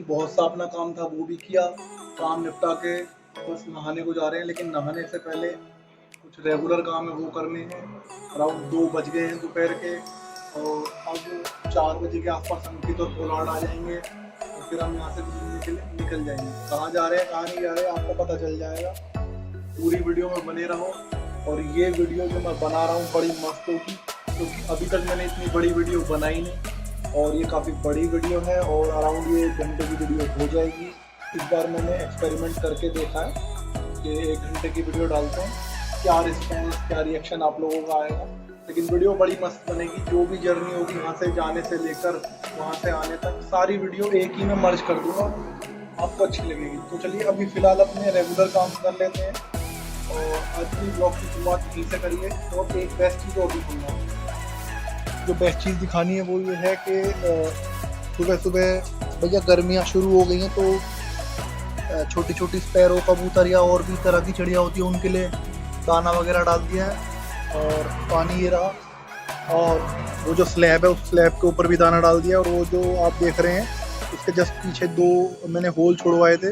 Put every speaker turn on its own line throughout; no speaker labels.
बहुत सा अपना काम था वो भी किया, काम निपटा के बस नहाने को जा रहे हैं। लेकिन नहाने से पहले कुछ रेगुलर काम है वो करने हैं। अराउंड 2 बज गए हैं दोपहर के, और अब 4 बजे के आसपास अंकित और पोलार्ड आ जाएंगे, और फिर हम यहाँ से घूमने के लिए निकल जाएंगे। कहाँ जा रहे हैं कहाँ नहीं जा रहे हैं आपको पता चल जाएगा, पूरी वीडियो में बने रहो। और ये वीडियो जो मैं बना रहा हूँ बड़ी मस्त होगी, क्योंकि अभी तक मैंने इतनी बड़ी वीडियो बनाई नहीं, और ये काफ़ी बड़ी वीडियो है, और अराउंड ये 1 घंटे की वीडियो हो जाएगी। इस बार मैंने एक्सपेरिमेंट करके देखा है कि 1 घंटे की वीडियो डालते हैं, क्या रिस्पॉन्स क्या रिएक्शन आप लोगों का आएगा। लेकिन वीडियो बड़ी मस्त बनेगी, जो भी जर्नी होगी यहाँ से जाने से लेकर वहाँ से आने तक सारी वीडियो एक ही में मर्ज कर दूँगा, आपको अच्छी लगेगी। तो चलिए अभी फ़िलहाल अपने रेगुलर काम कर लेते हैं, और आज की ब्लॉग की शुरुआत यहीं से करिए। और एक बेस्ट चीज़ और दिखाऊंगा, जो बेस्ट चीज़ दिखानी है वो ये है कि सुबह सुबह भैया गर्मियाँ शुरू हो गई हैं, तो छोटी छोटी स्पैरो कबूतर या और भी तरह की चिड़िया होती है उनके लिए दाना वगैरह डाल दिया है, और पानी ये रहा, और वो जो स्लैब है उस स्लैब के ऊपर भी दाना डाल दिया। और वो जो आप देख रहे हैं उसके जस्ट पीछे 2 मैंने होल छोड़वाए थे,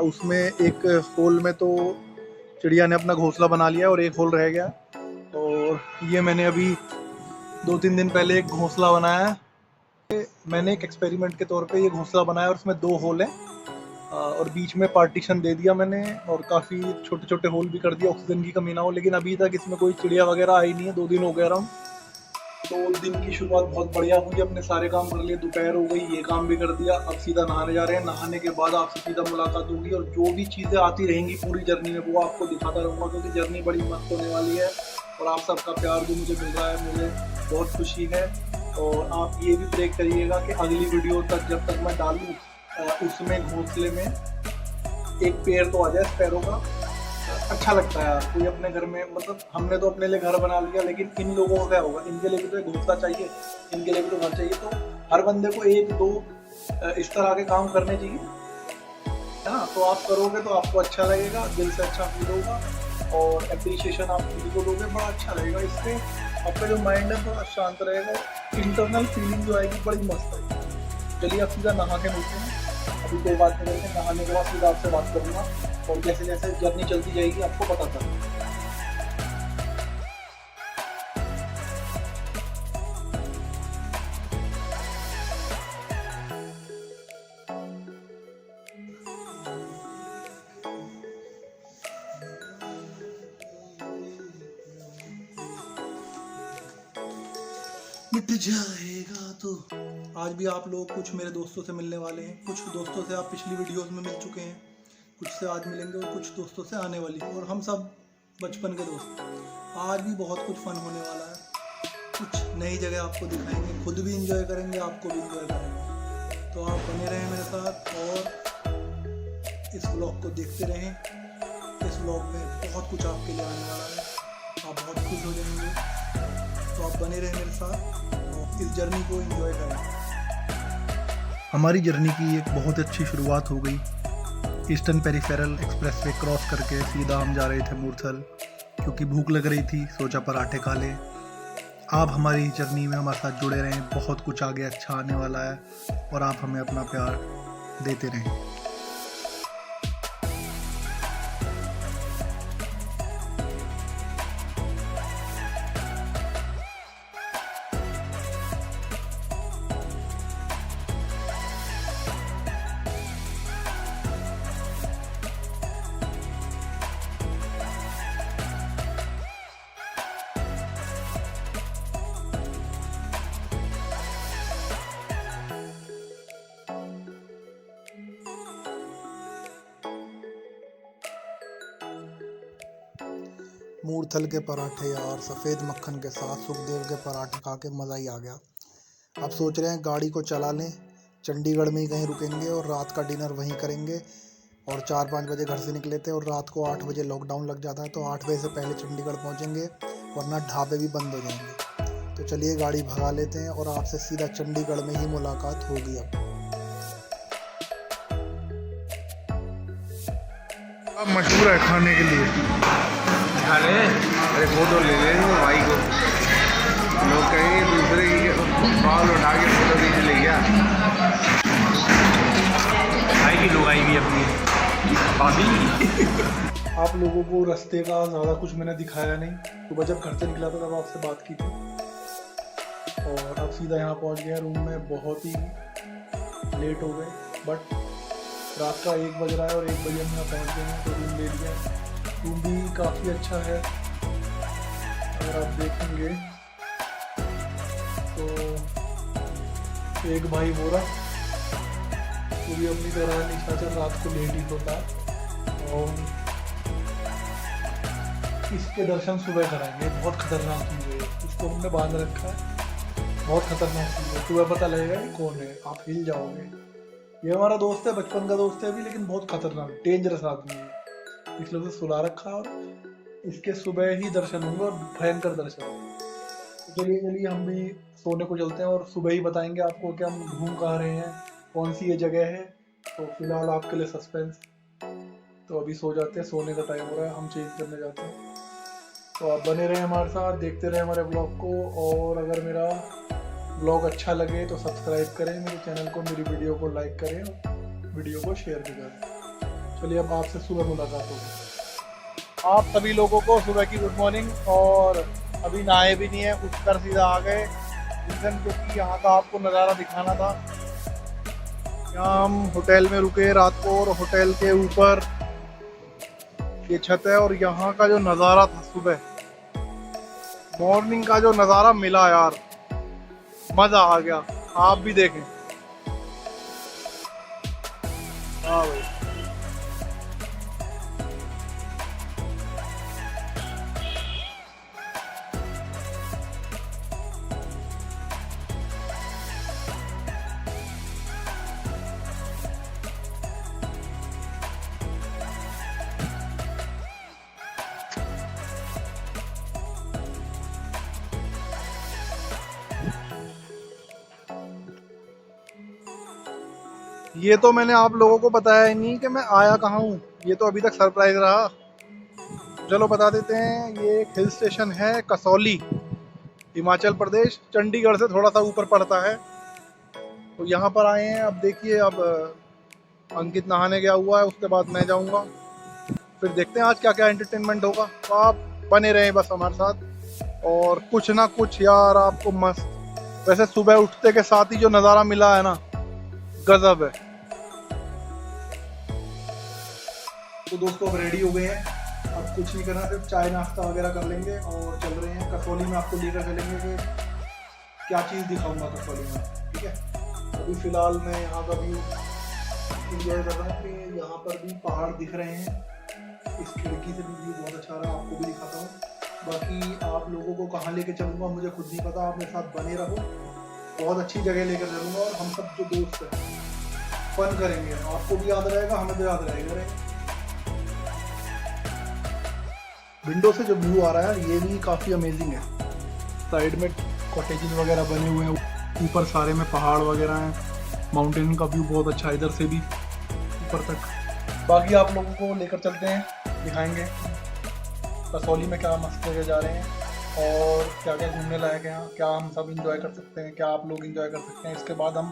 उसमें एक होल में तो चिड़िया ने अपना घोंसला बना लिया और एक होल रह गया। और ये मैंने अभी 2-3 दिन पहले एक घोंसला बनाया है। मैंने एक एक्सपेरिमेंट के तौर पे ये घोंसला बनाया, और उसमें 2 होल हैं, और बीच में पार्टीशन दे दिया मैंने, और काफ़ी छोटे छोटे होल भी कर दिया, ऑक्सीजन की कमी ना हो। लेकिन अभी तक इसमें कोई चिड़िया वगैरह आई नहीं है, 2 दिन हो गया रहा। तो दिन की शुरुआत बहुत बढ़िया हुई, अपने सारे काम कर लिए, दोपहर हो गई, ये काम भी कर दिया। अब सीधा नहाने जा रहे हैं, नहाने के बाद आपसे सीधा मुलाकात होगी, और जो भी चीज़ें आती रहेंगी पूरी जर्नी में वो आपको दिखाता रहूँगा, क्योंकि जर्नी बड़ी मस्त होने वाली है। और आप सबका प्यार भी मुझे मिल रहा है, मुझे बहुत खुशी है। और आप ये भी ब्रेक करिएगा कि अगली वीडियो तक जब तक मैं डालूँ उसमें घोंसले में एक पेड़ तो आ जाए स्पैरो का। अच्छा लगता है यार, कोई अपने घर में, मतलब हमने तो अपने लिए घर बना लिया, लेकिन इन लोगों का क्या होगा, इनके लिए भी तो एक घोंसला चाहिए, इनके लिए भी तो घर चाहिए। तो हर बंदे को 1-2 इस तरह के काम करने चाहिए, है ना। तो आप करोगे तो आपको अच्छा लगेगा, दिल से अच्छा फील होगा, और अप्रिशिएशन आप खुद को दोगे, बड़ा अच्छा लगेगा। इससे आपका जो माइंड है थोड़ा शांत रहेगा, इंटरनल फीलिंग जो आएगी बड़ी मस्त आएगी। चलिए अब सीधा नहा के मिलते हैं। अभी कोई बात नहीं करेंगे, नहाने के बाद सीधा आपसे बात करूँगा, और जैसे जैसे जर्नी चलती जाएगी आपको पता चलेगा। मिट जाएगा तो आज भी आप लोग कुछ मेरे दोस्तों से मिलने वाले हैं, कुछ दोस्तों से आप पिछली वीडियोस में मिल चुके हैं, कुछ से आज मिलेंगे, और कुछ दोस्तों से आने वाली है, और हम सब बचपन के दोस्त। आज भी बहुत कुछ फन होने वाला है, कुछ नई जगह आपको दिखाएंगे, खुद भी इंजॉय करेंगे, आपको भी इंजॉय करेंगे। तो आप बने रहें मेरे साथ, और इस व्लॉग को देखते रहें। इस व्लॉग में बहुत कुछ आपके लिए आने वाला है, आप बहुत खुश हो जाएंगे। तो आप बने रहें मेरे साथ, और इस जर्नी को एंजॉय करें। हमारी जर्नी की एक बहुत अच्छी शुरुआत हो गई। ईस्टर्न पेरिफेरल एक्सप्रेसवे क्रॉस करके सीधा हम जा रहे थे मूर्थल, क्योंकि भूख लग रही थी, सोचा पराठे खा लें। आप हमारी जर्नी में हमारे साथ जुड़े रहें, बहुत कुछ आगे अच्छा आने वाला है, और आप हमें अपना प्यार देते रहें। मूर्थल के पराठे यार, सफ़ेद मक्खन के साथ सुखदेव के पराठे खा के मज़ा ही आ गया। अब सोच रहे हैं गाड़ी को चला लें, चंडीगढ़ में ही कहीं रुकेंगे और रात का डिनर वहीं करेंगे, और 4-5 बजे घर से निकले थे, और रात को 8 बजे लॉकडाउन लग जाता है, तो 8 बजे से पहले चंडीगढ़ पहुंचेंगे, वरना ढाबे भी बंद हो जाएंगे। तो चलिए गाड़ी भगा लेते हैं, और आपसे सीधा चंडीगढ़ में ही मुलाकात होगी। अब मशहूर है खाने के लिए,
अरे फोटो ले लेंगे भाई को, लोग कहेंगे दूसरे की बाल उठा के फोटो खींच ले गया। लुगाई भी अपनी भाभी।
आप लोगों को रास्ते का ज़्यादा कुछ मैंने दिखाया नहीं। सुबह जब घर से निकला था तब आपसे बात की थी और अब सीधा यहाँ पहुँच गया रूम में। बहुत ही लेट हो गए, बट रात का 1 बज रहा है और 1 बजे हम यहाँ पहुँच गए हैं। तो रूम ले लिया। रूम भी काफ़ी अच्छा है, अगर आप देखेंगे तो एक भाई बोरा वो भी अपनी तरह निशाचर रात को लेट ही होता है और इसके दर्शन सुबह कराएंगे। बहुत खतरनाक चीज़ है, इसको हमने बांध रखा है। बहुत खतरनाक चीज़ है, सुबह पता लगेगा कि कौन है, आप हिल जाओगे। ये हमारा दोस्त है, बचपन का दोस्त है अभी, लेकिन बहुत खतरनाक डेंजरस आदमी है, इसलिए उसे सुला रखा और इसके सुबह ही दर्शन होंगे और भयंकर दर्शन होंगे। तो चलिए चलिए हम भी सोने को चलते हैं और सुबह ही बताएंगे आपको कि हम घूम कहाँ रहे हैं, कौन सी ये जगह है। तो फिलहाल आपके लिए सस्पेंस। तो अभी सो जाते हैं, सोने का टाइम हो रहा है, हम चेंज करने जाते हैं। तो आप बने रहे हमारे साथ, देखते रहे हमारे ब्लॉग को। और अगर मेरा ब्लॉग अच्छा लगे तो सब्सक्राइब करें मेरे चैनल को, मेरी वीडियो को लाइक करें, वीडियो को शेयर भी करें। चलिए अब आपसे सुबह मुलाकात होगी। आप सभी लोगों को सुबह की गुड मॉर्निंग। और अभी नहाए भी नहीं है, उठकर सीधा आ गए। रीज़न क्योंकि यहाँ का आपको नज़ारा दिखाना था। यहाँ हम होटल में रुके रात को और होटल के ऊपर ये छत है और यहाँ का जो नज़ारा था सुबह मॉर्निंग का जो नज़ारा मिला यार, मज़ा आ गया। आप भी देखें। हाँ भाई, ये तो मैंने आप लोगों को बताया ही नहीं कि मैं आया कहाँ हूँ। ये तो अभी तक सरप्राइज रहा। चलो बता देते हैं, ये एक हिल स्टेशन है कसौली, हिमाचल प्रदेश, चंडीगढ़ से थोड़ा सा ऊपर पड़ता है। तो यहाँ पर आए हैं। अब देखिए, अब अंकित नहाने गया हुआ है, उसके बाद मैं जाऊँगा, फिर देखते हैं आज क्या क्या एंटरटेनमेंट होगा। तो आप बने रहें बस हमारे साथ और कुछ ना कुछ यार आपको मस्त। वैसे सुबह उठते के साथ ही जो नज़ारा मिला है ना, गजब है। तो दोस्तों अब रेडी हो गए हैं, अब कुछ नहीं करना, सिर्फ चाय नाश्ता वगैरह कर लेंगे और चल रहे हैं। कसौली में आपको लेकर चलेंगे कि क्या चीज़ दिखाऊंगा कसौली में, ठीक है। अभी फ़िलहाल मैं यहाँ का व्यू इंजॉय कर रहा हूँ कि यहाँ पर भी पहाड़ दिख रहे हैं। इस खिड़की से भी व्यू बहुत अच्छा रहा, आपको भी दिखाता हूँ। बाकी आप लोगों को कहाँ लेके चलूँगा मुझे खुद नहीं पता, आप मेरे साथ बने रहो। बहुत अच्छी जगह लेकर चलूँगा और हम सब जो दोस्त हैं फन करेंगे, आपको भी याद रहेगा, हमें भी याद रहेगा। विंडो से जो व्यू आ रहा है ये भी काफ़ी अमेजिंग है। साइड में कॉटेजेस वगैरह बने हुए हैं, ऊपर सारे में पहाड़ वगैरह हैं। माउंटेन का व्यू बहुत अच्छा है इधर से भी ऊपर तक। बाकी आप लोगों को लेकर चलते हैं, दिखाएंगे कसौली में क्या मस्त जगह जा रहे हैं और क्या क्या घूमने लायक है, क्या हम सब इंजॉय कर सकते हैं, क्या आप लोग इंजॉय कर सकते हैं। इसके बाद हम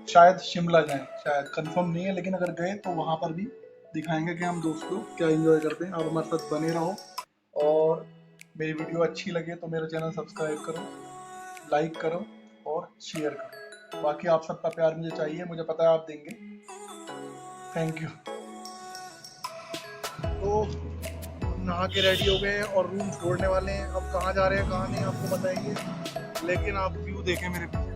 शायद शिमला जाएं, शायद कंफर्म नहीं है, लेकिन अगर गए तो वहाँ पर भी दिखाएंगे कि हम दोस्त लोग क्या एंजॉय करते हैं। आप हमारे साथ बने रहो और मेरी वीडियो अच्छी लगे तो मेरा चैनल सब्सक्राइब करो, लाइक करो और शेयर करो। बाकी आप सबका प्यार मुझे चाहिए, मुझे पता है आप देंगे। Thank you. तो नहा के रेडी हो गए और रूम छोड़ने वाले हैं। अब कहाँ जा रहे हैं कहाँ नहीं आपको बताएंगे, लेकिन आप व्यू देखें मेरे पीछे।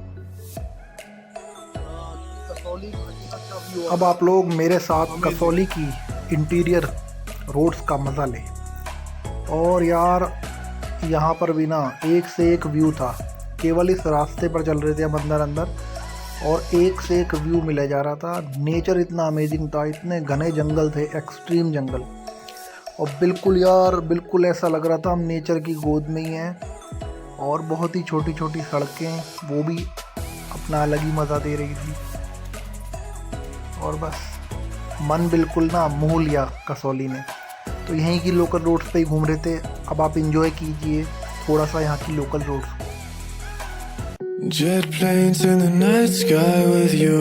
अब आप लोग मेरे साथ कसौली की इंटीरियर रोड्स का मज़ा लें। और यार यहाँ पर भी ना एक से एक व्यू था, केवल इस रास्ते पर चल रहे थे हम अंदर अंदर और एक से एक व्यू मिला जा रहा था। नेचर इतना अमेजिंग था, इतने घने जंगल थे, एक्सट्रीम जंगल, और बिल्कुल यार बिल्कुल ऐसा लग रहा था हम नेचर की गोद में ही हैं। और बहुत ही छोटी छोटी सड़कें, वो भी अपना अलग ही मज़ा दे रही थी। और बस मन बिल्कुल ना मोह लिया कसौली ने। तो यहीं की लोकल रोड्स पे ही घूम रहे थे। अब आप इंजॉय कीजिए थोड़ा सा यहाँ की local roads.
Jet planes in the night sky with you.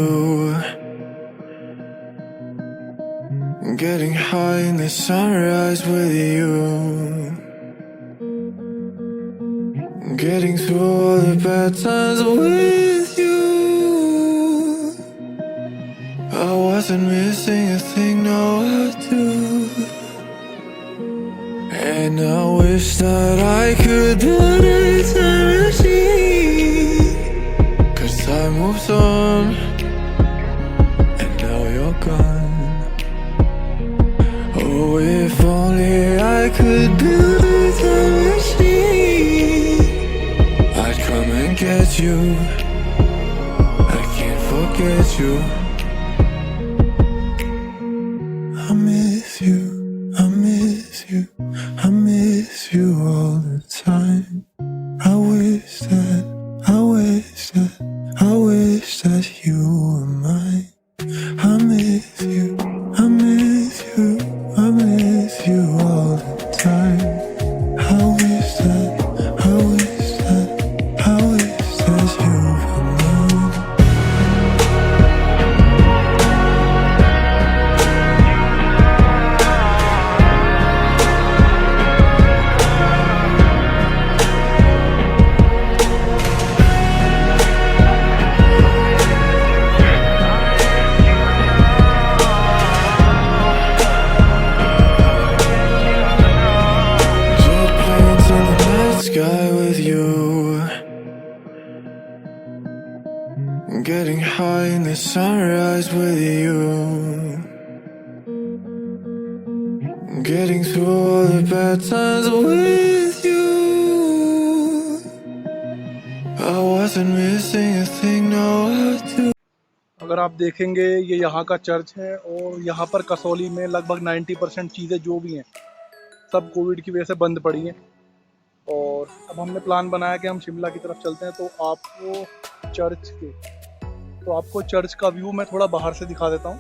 Getting high in the sunrise with you, getting through all the bad times with you. I wasn't missing a thing, now I do. And I wish that I could build a time machine, 'cause time moves on, and now you're gone. Oh, if only I could build a time machine, I'd come and get you. I can't forget you. I miss you, I miss you, I miss you all the time. I wish that, I wish that, I wish that you were mine. I miss you, I miss you, I miss you all the time. I wish that, I wish that, I wish that you were mine. Jet planes in the night sky with you, getting high in the sunrise with you, getting through all the bad times with you. I wasn't missing a thing, now I do.
अगर आप देखेंगे ये यहाँ का church है और यहाँ पर कसौली में लगभग 90% चीज़ें जो भी हैं सब कोविड की वजह से बंद पड़ी हैं। और अब हमने प्लान बनाया कि हम शिमला की तरफ चलते हैं, तो आपको चर्च का व्यू मैं थोड़ा बाहर से दिखा देता हूँ।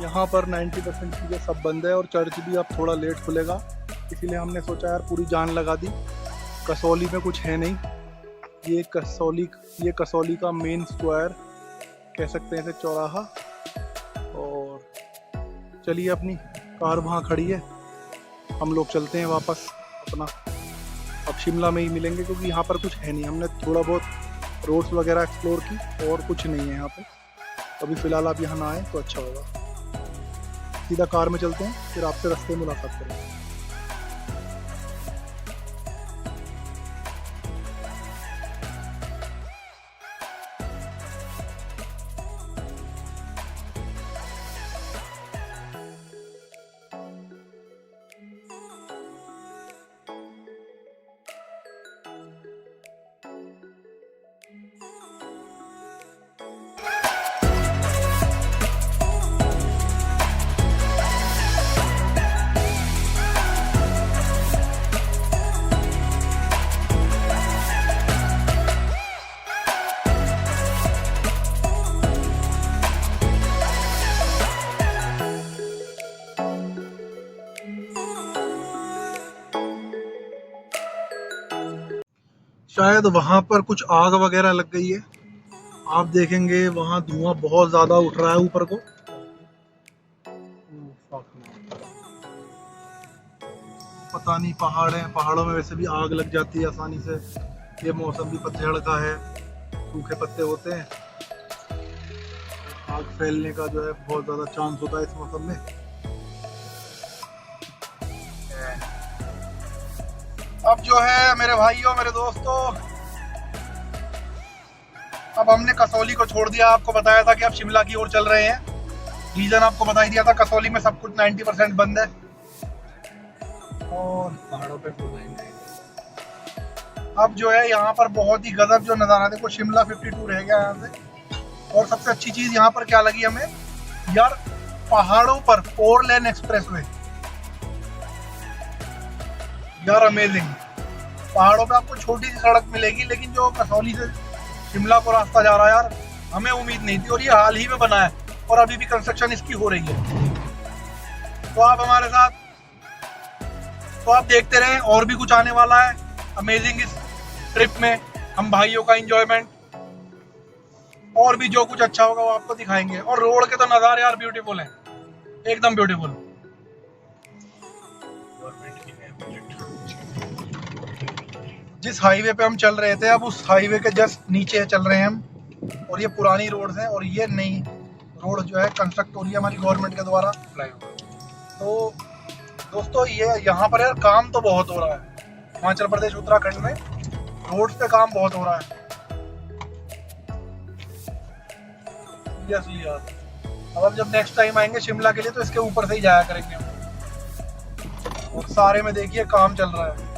यहाँ पर 90% चीज़ें सब बंद है और चर्च भी अब थोड़ा लेट खुलेगा, इसीलिए हमने सोचा यार पूरी जान लगा दी। कसौली में कुछ है नहीं, ये कसौली का मेन स्क्वायर कह सकते हैं इसे, चौराहा। और चलिए अपनी कार वहाँ खड़ी है, हम लोग चलते हैं वापस अपना। अब शिमला में ही मिलेंगे क्योंकि यहाँ पर कुछ है नहीं। हमने थोड़ा बहुत रोड्स वगैरह एक्सप्लोर की और कुछ नहीं है यहाँ पे। अभी फ़िलहाल आप यहाँ ना आए तो अच्छा होगा। सीधा कार में चलते हैं, फिर आपसे रास्ते में मुलाकात करेंगे। शायद वहाँ पर कुछ आग वगैरह लग गई है। आप देखेंगे वहाँ धुआं बहुत ज़्यादा उठ रहा है ऊपर को। पता नहीं, पहाड़ हैं, पहाड़ों में वैसे भी आग लग जाती है आसानी से। ये मौसम भी पतझड़ का है, सूखे पत्ते होते हैं, आग फैलने का जो है बहुत ज़्यादा चांस होता है इस मौसम में। अब जो है मेरे भाइयों, मेरे दोस्तों, अब हमने कसौली को छोड़ दिया। आपको बताया था कि अब शिमला की ओर चल रहे हैं। रीजन आपको बता ही दिया था, कसौली में सब कुछ 90% बंद है और पहाड़ों पे अब जो है यहाँ पर बहुत ही गजब जो नज़ारा। देखो शिमला 52 रह गया यहाँ से। और सबसे अच्छी चीज़ यहाँ पर क्या लगी हमें यार, पहाड़ों पर 4 लेन एक्सप्रेसवे यार, अमेजिंग। पहाड़ों पे आपको छोटी सी सड़क मिलेगी, लेकिन जो कसौली से शिमला को रास्ता जा रहा है यार, हमें उम्मीद नहीं थी। और ये हाल ही में बना है और अभी भी कंस्ट्रक्शन इसकी हो रही है। तो आप हमारे साथ तो आप देखते रहें, और भी कुछ आने वाला है अमेजिंग इस ट्रिप में, हम भाइयों का एंजॉयमेंट, और भी जो कुछ अच्छा होगा वो आपको दिखाएंगे। और रोड के तो नज़ारे यार ब्यूटीफुल हैं, एकदम ब्यूटीफुल। जिस हाईवे पे हम चल रहे थे, अब उस हाईवे के जस्ट नीचे चल रहे हैं हम, और ये पुरानी रोड है और ये नई रोड जो है कंस्ट्रक्ट हो रही है हमारी गवर्नमेंट के द्वारा। तो दोस्तों ये यहाँ पर यार काम तो बहुत हो रहा है, हिमाचल प्रदेश उत्तराखंड में रोड पे काम बहुत हो रहा है। सीरियसली यार, अब हम जब नेक्स्ट टाइम आएंगे शिमला के लिए तो इसके ऊपर से ही जाया करेंगे हम। और सारे में देखिए काम चल रहा है,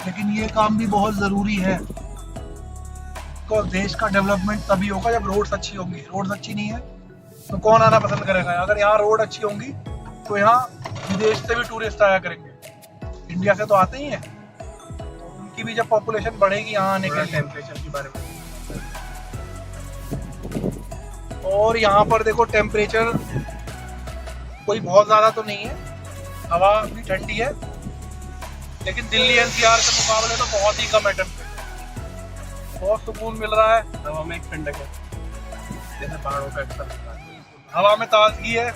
लेकिन ये काम भी बहुत ज़रूरी है, तो देश का डेवलपमेंट तभी होगा जब रोड्स अच्छी होंगी। रोड्स अच्छी नहीं है तो कौन आना पसंद करेगा। अगर यहाँ रोड अच्छी होंगी तो यहाँ विदेश से भी टूरिस्ट आया करेंगे, इंडिया से तो आते ही हैं, तो उनकी भी जब पॉपुलेशन बढ़ेगी यहाँ आने के लिए। टेम्परेचर के बारे में, और यहाँ पर देखो टेम्परेचर कोई बहुत ज़्यादा तो नहीं है, हवा भी ठंडी है, लेकिन दिल्ली एनसीआर के मुकाबले तो बहुत ही कम है टेम्परेचर। बहुत सुकून मिल रहा है, हवा में एक ठंडक है, जैसे पहाड़ों का अक्सर हवा में ताजगी है,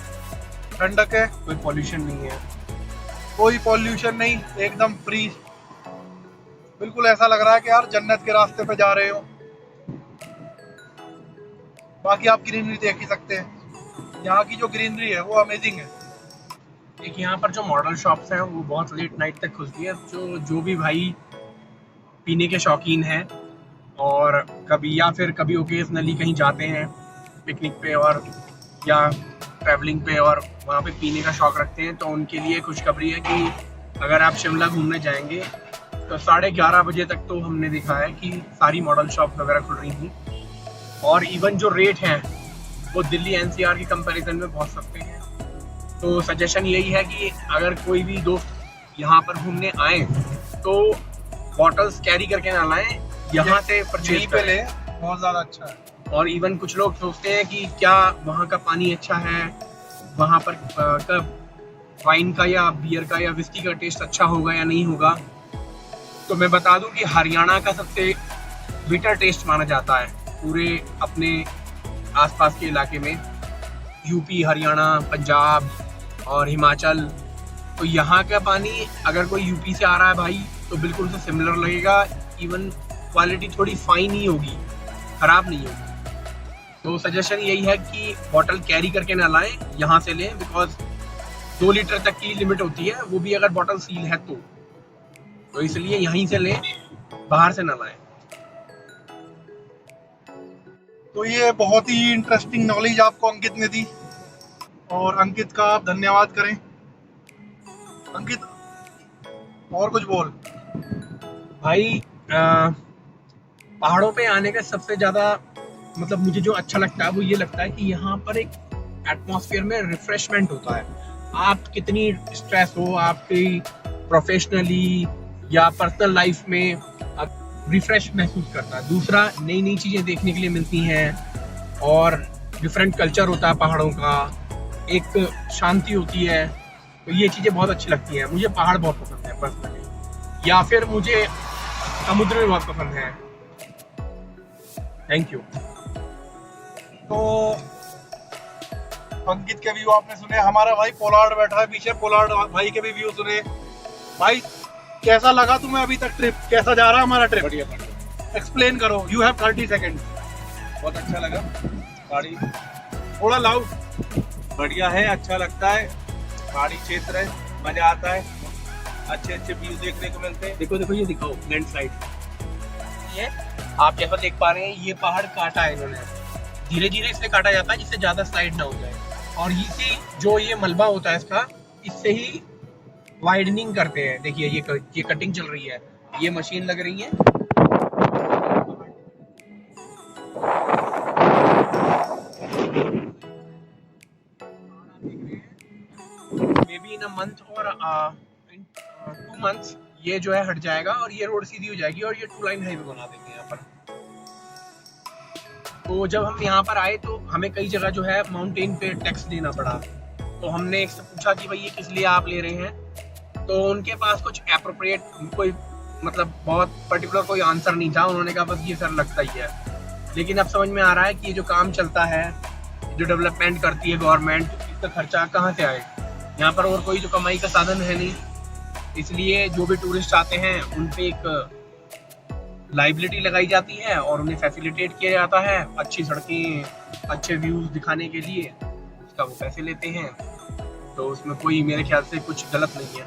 ठंडक है, कोई पॉल्यूशन नहीं है, कोई पॉल्यूशन नहीं, एकदम फ्री। बिल्कुल ऐसा लग रहा है कि यार जन्नत के रास्ते पे जा रहे हो। बाकी आप ग्रीनरी देख ही सकते हैं, यहाँ की जो ग्रीनरी है वो अमेजिंग है।
एक यहाँ पर जो मॉडल शॉप्स हैं वो बहुत लेट नाइट तक खुलती है, जो भी भाई पीने के शौकीन हैं और कभी या फिर कभी ओकेजनली कहीं जाते हैं पिकनिक पे और या ट्रैवलिंग पे और वहाँ पे पीने का शौक़ रखते हैं, तो उनके लिए खुशखबरी है कि अगर आप शिमला घूमने जाएंगे तो 11:30 बजे तक तो हमने देखा है कि सारी मॉडल शॉप वगैरह खुल रही थी, और इवन जो रेट हैं वो दिल्ली एनसीआर के कंपैरिजन में बहुत सस्ते हैं। तो सजेशन यही है कि अगर कोई भी दोस्त यहाँ पर घूमने आए तो बॉटल्स कैरी करके ना लाएं, यहाँ से परचेज पे ले,
बहुत ज़्यादा अच्छा है।
और इवन कुछ लोग सोचते हैं कि क्या वहाँ का पानी अच्छा है, वहाँ पर का वाइन का या बियर का या विस्की का टेस्ट अच्छा होगा या नहीं होगा। तो मैं बता दूं कि हरियाणा का सबसे बिटर टेस्ट माना जाता है पूरे अपने आसपास के इलाके में, यूपी, हरियाणा, पंजाब और हिमाचल। तो यहाँ का पानी अगर कोई यूपी से आ रहा है भाई तो बिल्कुल से सिमिलर लगेगा, इवन क्वालिटी थोड़ी फाइन ही होगी, ख़राब नहीं होगी। तो सजेशन यही है कि बॉटल कैरी करके ना लाएं, यहाँ से लें, बिकॉज 2 लीटर तक की लिमिट होती है, वो भी अगर बॉटल सील है तो इसलिए यहीं से लें, बाहर से ना लाएं।
तो ये बहुत ही इंटरेस्टिंग नॉलेज आपको अंकित ने दी, और अंकित का आप धन्यवाद करें। अंकित और कुछ बोल
भाई। पहाड़ों पे आने का सबसे ज़्यादा मतलब मुझे जो अच्छा लगता है वो ये लगता है कि यहाँ पर एक एटमॉस्फेयर में रिफ्रेशमेंट होता है। आप कितनी स्ट्रेस हो आपकी प्रोफेशनली या पर्सनल लाइफ में, आप रिफ्रेश महसूस करता है। दूसरा, नई नई चीज़ें देखने के लिए मिलती हैं और डिफरेंट कल्चर होता है पहाड़ों का, एक शांति होती है। तो ये चीज़ें बहुत अच्छी लगती हैं। मुझे पहाड़ बहुत पसंद है पर्सनली, या फिर मुझे समुद्र भी बहुत पसंद है। Thank you.
तो अंकित के व्यू आपने सुने, हमारा भाई पोलार्ड बैठा है पीछे, पोलार्ड भाई के भी व्यू सुने। भाई कैसा लगा तुम्हें अभी तक ट्रिप, कैसा जा रहा है हमारा ट्रिप?
बढ़िया,
एक्सप्लेन करो, यू हैव 30 सेकेंड।
बहुत अच्छा लगा, गाड़ी
थोड़ा लाउड।
बढ़िया है, अच्छा लगता है, पहाड़ी क्षेत्र है, मजा आता है, अच्छे अच्छे व्यू देखने को मिलते हैं।
देखो देखो, ये दिखाओ लैंडस्लाइड। ये आप जैसा देख पा रहे हैं, ये पहाड़ काटा है इन्होंने, धीरे धीरे इससे काटा जाता है जिससे ज़्यादा स्लाइड ना हो जाए। और इसी जो ये मलबा होता है इसका, इससे ही वाइडनिंग करते हैं। देखिए ये कटिंग चल रही है, ये मशीन लग रही है। May be in a month और इन 2 मंथ्स ये जो है हट जाएगा और ये रोड सीधी हो जाएगी और ये 2 लाइन हाईवे बना देंगे यहाँ पर। तो जब हम यहाँ पर आए तो हमें कई जगह जो है माउंटेन पे टैक्स देना पड़ा, तो हमने एक से पूछा कि भाई ये किस लिए आप ले रहे हैं, तो उनके पास कुछ एप्रोप्रिएट कोई मतलब बहुत पर्टिकुलर कोई आंसर नहीं था। उन्होंने कहा बस ये सर लगता ही है। लेकिन अब समझ में आ रहा है कि ये जो काम चलता है, जो डेवलपमेंट करती है गवर्नमेंट, इसका खर्चा कहाँ से आए? यहाँ पर और कोई जो कमाई का साधन है नहीं, इसलिए जो भी टूरिस्ट आते हैं उन पे एक लाइबिलिटी लगाई जाती है और उन्हें फैसिलिटेट किया जाता है अच्छी सड़कें, अच्छे व्यूज दिखाने के लिए, उसका वो पैसे लेते हैं। तो उसमें कोई मेरे ख्याल से कुछ गलत नहीं है।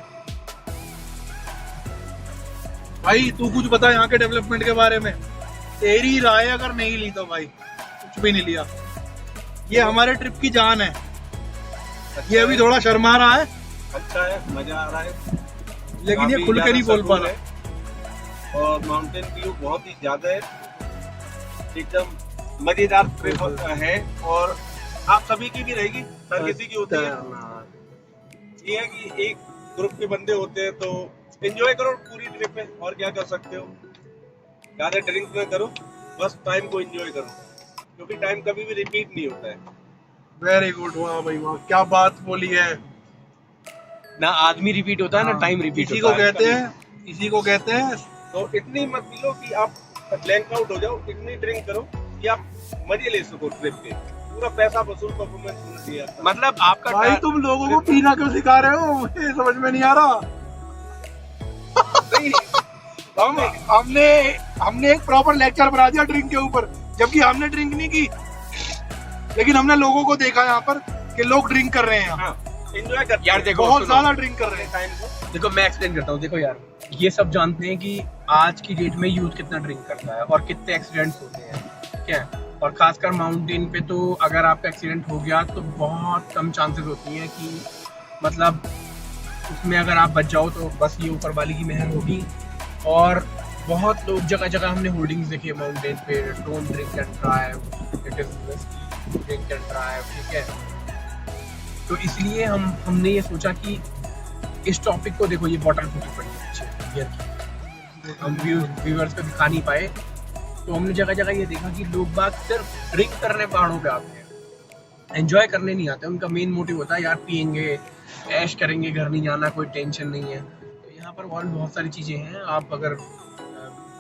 भाई तू कुछ बता यहाँ के डेवलपमेंट के बारे में, तेरी राय अगर नहीं ली तो भाई कुछ भी नहीं लिया। ये हमारे ट्रिप की जान है। ये अभी थोड़ा शर्मा रहा है,
अच्छा है, मजा आ रहा है,
लेकिन ये
काफी
खुल के नहीं बोल
ज्यादा
पा
सुकून
रहा
है। और माउंटेन व्यू बहुत ही ज्यादा है, एकदम मजेदार ट्रिप है और आप सभी की भी रहेगी, हर किसी की होती है। ये है कि एक ग्रुप के बंदे होते हैं तो एंजॉय करो पूरी ट्रिप में, और क्या कर सकते हो, ज्यादा ड्रिंक ना करो, बस टाइम को एंजॉय करो, क्योंकि टाइम कभी भी रिपीट नहीं होता है।
वेरी गुड, वाह भाई वाह, क्या बात बोली है।
ना आदमी रिपीट होता है ना टाइम रिपीट
इसी
होता
को
है।
कहते हैं, इसी को कहते हैं।
तो इतनी मत पी लो कि आप ब्लैंक आउट हो जाओ, इतनी ड्रिंक करो कि आप मजे ले सको ट्रिप के, पूरा पैसा वसूल परफॉर्मेंस होना चाहिए आपका।
मतलब आपका
भाई तुम लोगों को पीना क्यों सिखा रहे हो, मुझे समझ में नहीं आ रहा।
नहीं,
हमने एक प्रॉपर लेक्चर बना दिया ड्रिंक के ऊपर, जबकि हमने ड्रिंक नहीं की, लेकिन हमने लोगों को देखा यहाँ पर कि लोग ड्रिंक कर रहे हैं यहाँ।
हाँ, एंजॉय करते
यार
हैं
देखो,
बहुत
सुनो।
ज्यादा ड्रिंक कर रहे हैं।
टाइम को।
देखो मैं एक्सप्लेन करता हूँ। देखो यार, ये सब जानते हैं कि आज की डेट में यूथ कितना ड्रिंक करता है और कितने एक्सीडेंट्स होते हैं, ठीक है। और खासकर माउंटेन पे तो अगर आपका एक्सीडेंट हो गया तो बहुत कम चांसेस होती हैं कि मतलब उसमें अगर आप बच जाओ तो बस ये ऊपर वाली की मेहर होगी। और बहुत लोग जगह जगह हमने होर्डिंग्स देखे माउंटेन पे, don't drink and drive, it is risky, drink and drive, ठीक है। तो इसलिए हमने ये सोचा कि इस टॉपिक को, देखो ये बॉटल फूटी पड़ी है अच्छे बियर की, हम व्यूअर्स को दिखा नहीं पाए, तो हमने जगह जगह ये देखा कि लोग बाग सिर्फ ड्रिंक करने पहाड़ों पे आते हैं, एंजॉय करने नहीं आते। उनका मेन मोटिव होता है यार पियेंगे, ऐश करेंगे, घर नहीं जाना, कोई टेंशन नहीं है। तो यहाँ पर और बहुत सारी चीज़ें हैं, आप अगर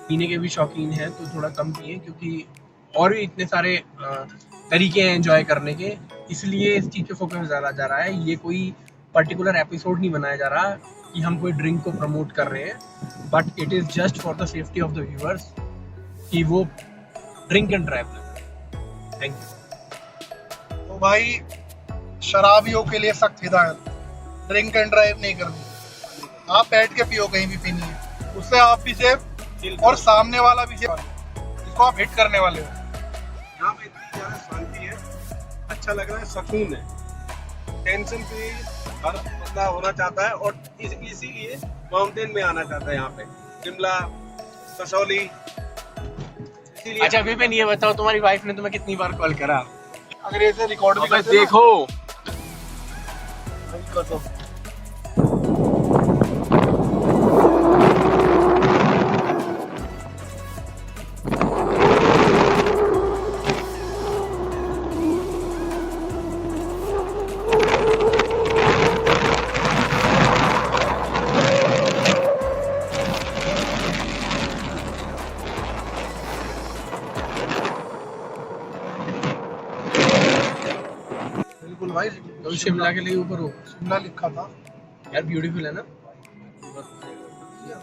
पीने के भी शौकीन हैं तो थोड़ा कम पिए, क्योंकि और भी इतने सारे तरीके हैं एंजॉय करने के। इसलिए इस चीज़ पे फोकस डाला जा रहा है। ये कोई पर्टिकुलर एपिसोड नहीं बनाया जा रहा कि हम कोई ड्रिंक को प्रमोट कर रहे हैं, but it is just for the safety of the viewers कि वो ड्रिंक एंड ड्राइव करें। Thank you.
तो भाई शराबियों के लिए सख्त हिदायत, ड्रिंक एंड ड्राइव नहीं करनी। आप बैठ के पियो, कहीं भी पीनी है, उससे आप भी सेफ और सामने वाला भी सेफ, जिसको आप हिट करने वाले हो।
यहाँ पे इतनी ज्यादा शांति है, अच्छा लग रहा है, सुकून है, टेंशन फ्री हर बंदा होना चाहता है और इसीलिए माउंटेन में आना चाहता है यहाँ पे, शिमला, कसौली। इसीलिए
अच्छा विपिन, ये बताओ तुम्हारी वाइफ ने तुम्हें कितनी बार कॉल करा?
अगर ऐसे रिकॉर्ड भी
अबे
करते ना,
देखो
कसम। बिल्कुल भाई,
तो शिमला के लिए ऊपर हो
शिमला लिखा था
यार, ब्यूटीफुल है ना।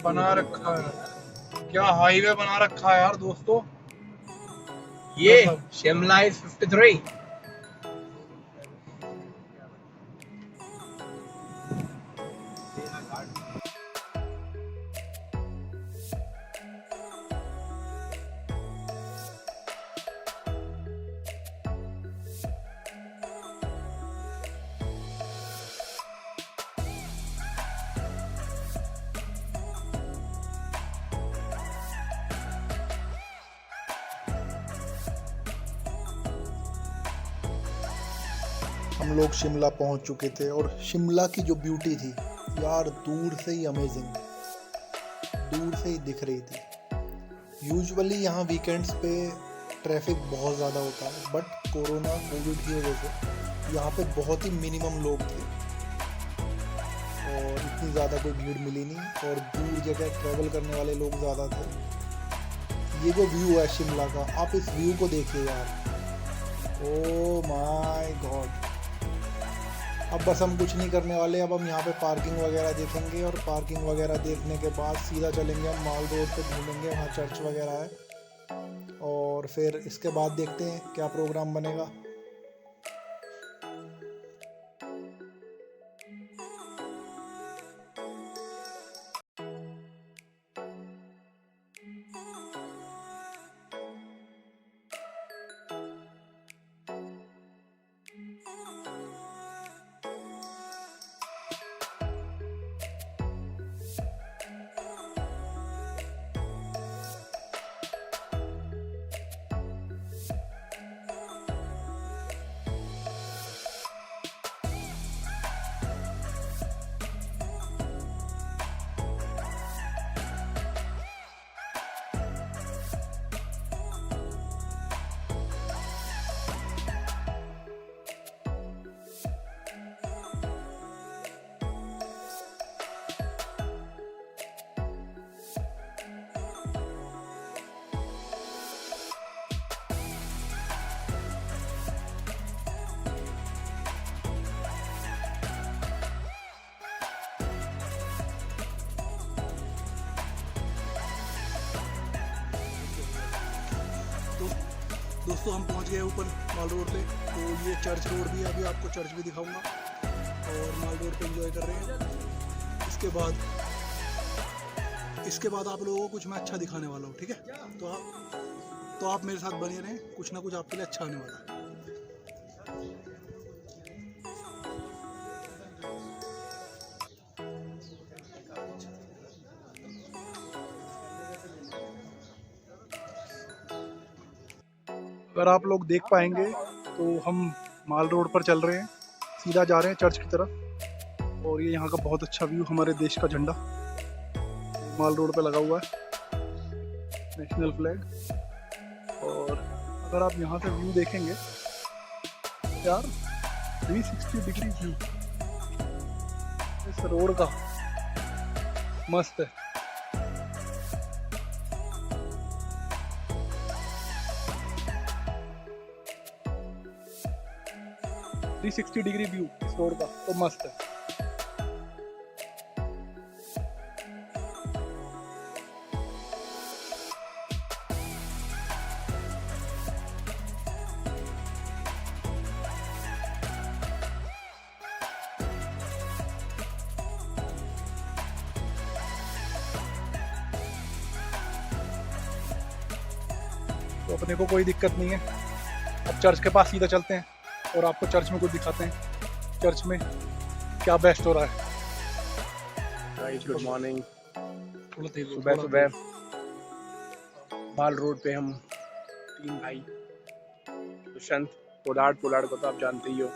बना रखा है, क्या हाईवे बना रखा है यार दोस्तों।
ये
मतलब-
शिमला इज 53।
हम लोग शिमला पहुंच चुके थे और शिमला की जो ब्यूटी थी यार, दूर से ही अमेजिंग, दूर से ही दिख रही थी। यूजुअली यहाँ वीकेंड्स पे ट्रैफिक बहुत ज़्यादा होता है, बट कोविड की वजह से यहाँ पे बहुत ही मिनिमम लोग थे और इतनी ज़्यादा कोई भीड़ मिली नहीं और दूर जगह ट्रैवल करने वाले लोग ज़्यादा थे। ये जो व्यू है शिमला का, आप इस व्यू को देखिए यार, ओह माय गॉड। अब बस हम कुछ नहीं करने वाले, अब हम यहाँ पे पार्किंग वगैरह देखेंगे और पार्किंग वगैरह देखने के बाद सीधा चलेंगे हम माल रोड पे घूमेंगे, वहाँ चर्च वगैरह है और फिर इसके बाद देखते हैं क्या प्रोग्राम बनेगा। दोस्तों हम पहुंच गए ऊपर माल रोड पे, तो ये चर्च रोड भी है, अभी आपको चर्च भी दिखाऊंगा और माल रोड पे एंजॉय कर रहे हैं। इसके बाद आप लोगों को कुछ मैं अच्छा दिखाने वाला हूँ, ठीक है? तो आप मेरे साथ बने रहें, कुछ ना कुछ आपके लिए अच्छा आने वाला है।
अगर आप लोग देख पाएंगे तो हम माल रोड पर चल रहे हैं, सीधा जा रहे हैं चर्च की तरफ और ये यहाँ का बहुत अच्छा व्यू, हमारे देश का झंडा माल रोड पे लगा हुआ है, नेशनल फ्लैग। और अगर आप यहाँ से व्यू देखेंगे यार, 360 डिग्री व्यू इस रोड का मस्त है। थ्री 360 डिग्री व्यू इस रोड का तो मस्त है। तो अपने को कोई दिक्कत नहीं है, अब चर्च के पास सीधा चलते हैं और आपको चर्च में कुछ दिखाते हैं, चर्च में क्या बेस्ट हो रहा है।
Good morning. सुबह सुबह माल रोड पे हम 3 भाई, दुष्यंत पोलार्ड को तो आप जानते ही हो,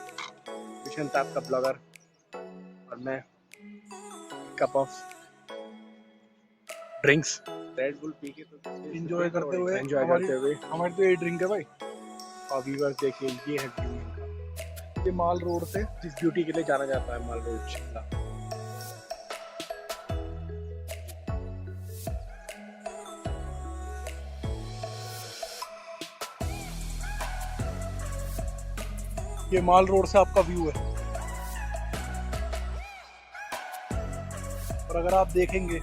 दुष्यंत आपका ब्लॉगर और मैं, cup of drinks red bull P के तो
एंजॉय करते हुए हमारी तो ये ड्रिंक है भाई।
और व्यूअर्स देखिए, ये है व्यू इनका।
ये माल रोड से
जिस ब्यूटी के लिए जाना जाता है माल रोड शिमला।
ये माल रोड से आपका व्यू है और अगर आप देखेंगे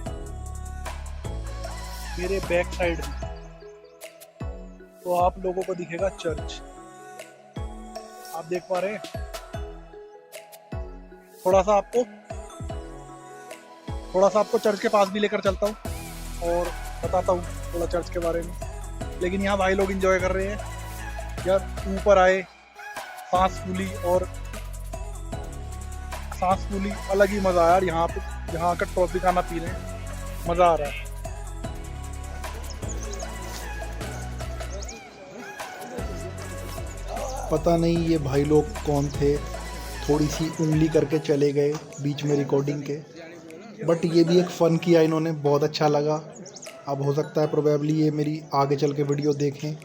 मेरे बैक साइड में तो आप लोगों को दिखेगा चर्च, आप देख पा रहे हैं। थोड़ा सा आपको चर्च के पास भी लेकर चलता हूँ और बताता हूँ थोड़ा चर्च के बारे में। लेकिन यहाँ भाई लोग एंजॉय कर रहे हैं यार, ऊपर आए, सांस फूली, अलग ही मजा आया यार। यहाँ आकर ट्रॉपिकाना पी रहे हैं, मजा आ रहा है।
पता नहीं ये भाई लोग कौन थे, थोड़ी सी उंगली करके चले गए बीच में रिकॉर्डिंग के, बट ये भी एक फ़न किया इन्होंने, बहुत अच्छा लगा। अब हो सकता है प्रोबेबली ये मेरी आगे चल के वीडियो देखें,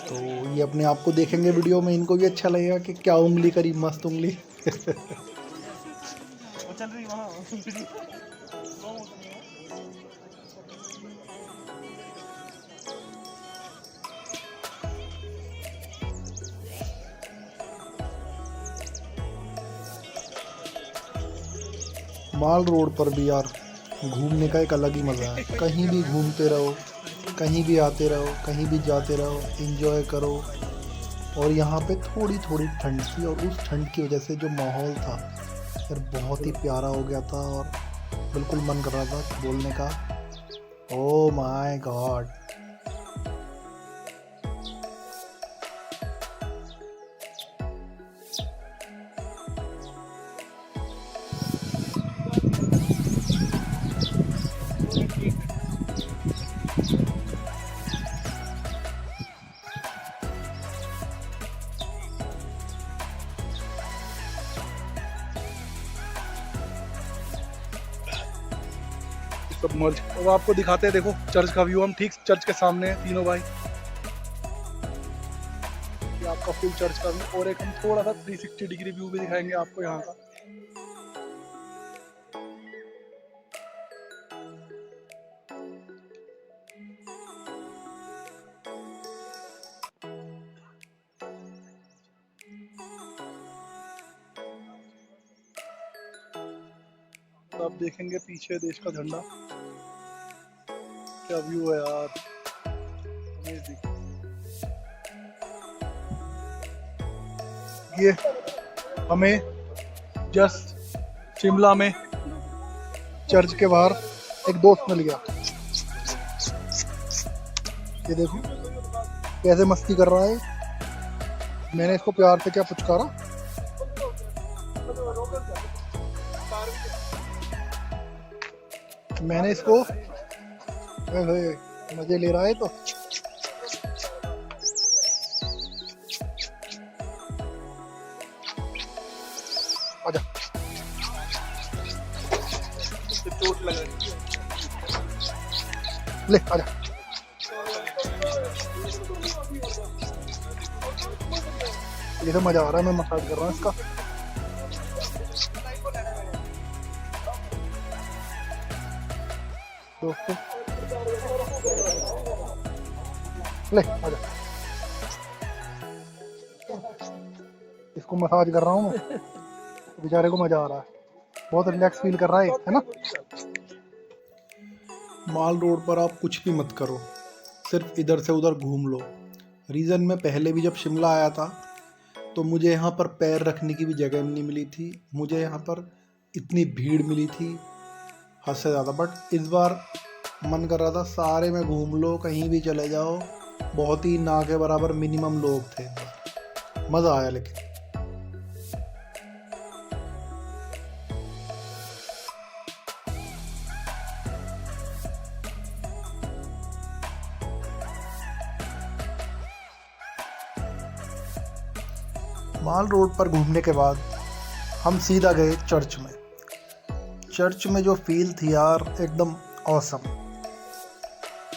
तो ये अपने आप को देखेंगे वीडियो में, इनको भी अच्छा लगेगा कि क्या उंगली करी, मस्त उंगली।
वो चल रही वहाँ वीडियो स्लो मोशन में है।
माल रोड पर भी यार घूमने का एक अलग ही मज़ा है। कहीं भी घूमते रहो, कहीं भी आते रहो, कहीं भी जाते रहो, एंजॉय करो। और यहाँ पे थोड़ी थोड़ी ठंड थी और उस ठंड की वजह से जो माहौल था यार बहुत ही प्यारा हो गया था और बिल्कुल मन कर रहा था बोलने का, ओ माय गॉड।
सब मर्ज। अब आपको दिखाते हैं, देखो चर्च का व्यू। हम ठीक चर्च के सामने हैं तीनों भाई। ये आपका फुल चर्च का व्यू, और एक हम थोड़ा सा 360 डिग्री व्यू भी दिखाएंगे आपको यहाँ का। तो आप देखेंगे पीछे देश का झंडा। क्या व्यू है यार, अमेजिंग। ये हमें जस्ट शिमला में चर्च के बाहर एक दोस्त मिल गया। ये देखो कैसे मस्ती कर रहा है। मैंने इसको प्यार से क्या पुचकारा, मैंने इसको मजे ले रहा है तो आजा।
चोट लगा रही है।
ले आजा। ये तो मजा आ रहा है, मैं मसाज कर रहा हूँ इसका। दोस्तों ले आजा, इसको मसाज कर रहा हूँ मैं। बेचारे को मजा आ रहा है, बहुत रिलैक्स फील कर रहा है ना।
माल रोड पर आप कुछ भी मत करो, सिर्फ इधर से उधर घूम लो। रीज़न में पहले भी जब शिमला आया था तो मुझे यहाँ पर पैर रखने की भी जगह नहीं मिली थी, मुझे यहाँ पर इतनी भीड़ मिली थी हद से ज़्यादा। बट इस बार मन कर रहा था सारे में घूम लो, कहीं भी चले जाओ। बहुत ही ना के बराबर मिनिमम लोग थे, मज़ा आया। लेकिन माल रोड पर घूमने के बाद हम सीधा गए चर्च में। चर्च में जो फील थी यार एकदम ऑसम,